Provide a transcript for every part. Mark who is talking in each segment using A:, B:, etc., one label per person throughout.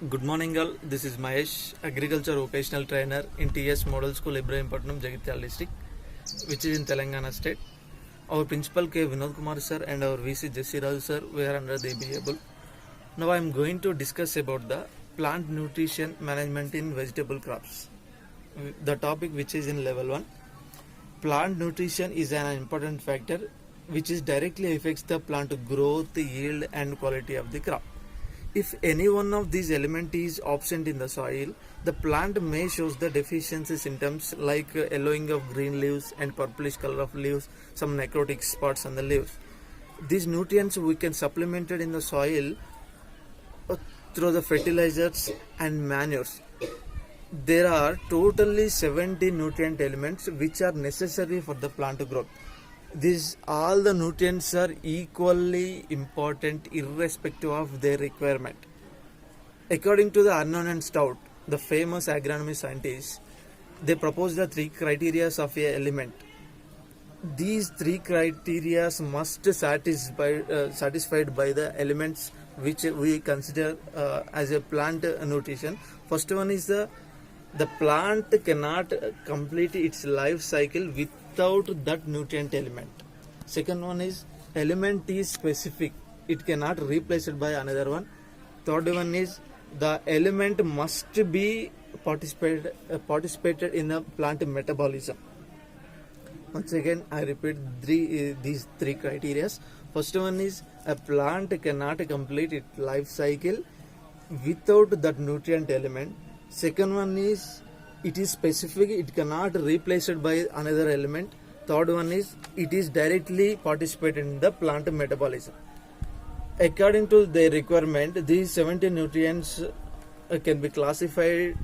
A: Good morning all, this is Mahesh, Agriculture Vocational Trainer in TS Model School, IBRAHIMPATNam, Jagitial district, which is in Telangana state. Our principal K.Vinod Kumar sir and our VC Jagitial sir, we are under the able. Now I am going to discuss about the plant nutrition management in vegetable crops. The topic which is in level 1. Plant nutrition is an important factor which is directly affects the plant growth, yield and quality of the crop. If any one of these elements is absent in the soil, the plant may show the deficiency symptoms like yellowing of green leaves and purplish color of leaves, some necrotic spots on the leaves. These nutrients we can supplement it in the soil through the fertilizers and manures. There are totally 70 nutrient elements which are necessary for the plant growth. All the nutrients are equally important irrespective of their requirement. According to the Arnold and Stout, the famous agronomy scientists, they proposed the 3 criteria of a element. These 3 criteria must satisfied by the elements which we consider as a plant nutrition. First one is the plant cannot complete its life cycle without that nutrient element. Second one is element is specific, it cannot replace it by another one. Third one is the element must be participated in the plant metabolism. Once again I repeat these 3 criteria. First one is a plant cannot complete its life cycle without that nutrient element. Second one is it is specific, it cannot replace it by another element. Third one is it is directly participated in the plant metabolism. According to their requirement, these 70 nutrients can be classified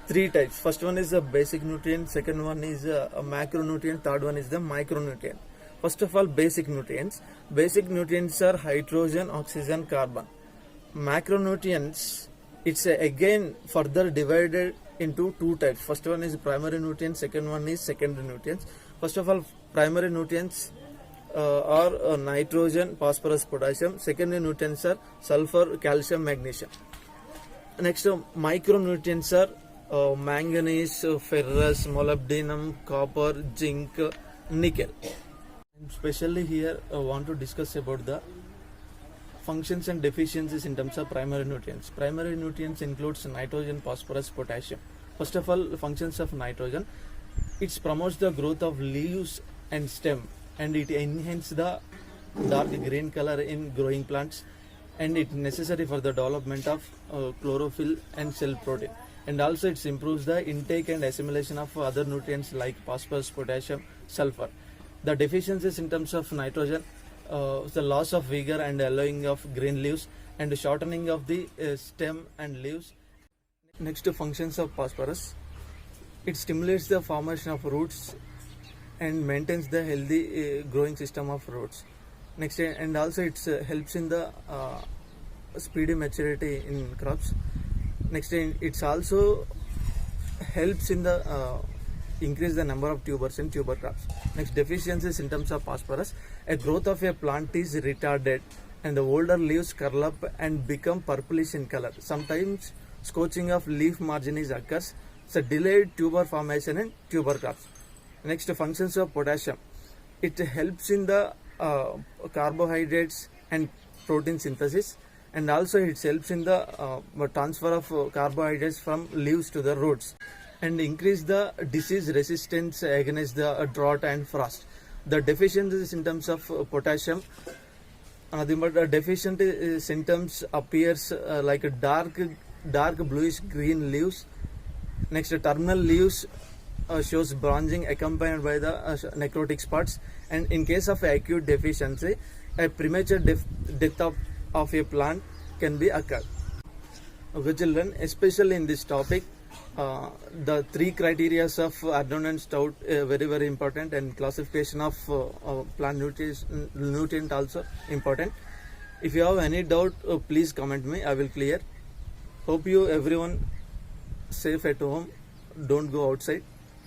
A: 3 types. First one is the basic nutrient, second one is a macronutrient, third one is the micronutrient. First of all, basic nutrients. Basic nutrients are hydrogen, oxygen, carbon. Macronutrients, it's again further divided into 2 types. First one is primary nutrients, second one is secondary nutrients. First of all, primary nutrients are nitrogen, phosphorus, potassium. Secondary nutrients are sulfur, calcium, magnesium. Next, micronutrients are manganese, ferrous, molybdenum, copper, zinc, nickel. Especially here I want to discuss about the functions and deficiencies in terms of primary nutrients. Primary nutrients includes nitrogen, phosphorus, potassium. First of all, functions of nitrogen. It promotes the growth of leaves and stem, and it enhances the dark green color in growing plants, and it is necessary for the development of chlorophyll and cell protein. And also it improves the intake and assimilation of other nutrients like phosphorus, potassium, sulfur. The deficiencies in terms of nitrogen, the loss of vigor and yellowing of green leaves and shortening of the stem and leaves. Next, functions of phosphorus. It stimulates the formation of roots and maintains the healthy growing system of roots. Next, and also it helps in the speedy maturity in crops. Next, it also helps in the increase the number of tubers in tuber crops. Next, deficiencies in terms of phosphorus. A growth of a plant is retarded and the older leaves curl up and become purplish in color. Sometimes scorching of leaf margin is occurs. So delayed tuber formation in tuber crops. Next, functions of potassium. It helps in the carbohydrates and protein synthesis, and also it helps in the transfer of carbohydrates from leaves to the roots, and increase the disease resistance against the drought and frost. The deficiencies in terms of potassium, the deficient symptoms appears like a dark bluish green leaves. Next, terminal leaves shows bronzing accompanied by the necrotic spots, and in case of acute deficiency, a premature death of a plant can be occurred. Okay, children, especially in this topic, the 3 criteria of Arnold and Stout very important, and classification of plant nutrient also important. If you have any doubt, please comment me, I will clear. Hope you everyone safe at home, don't go outside.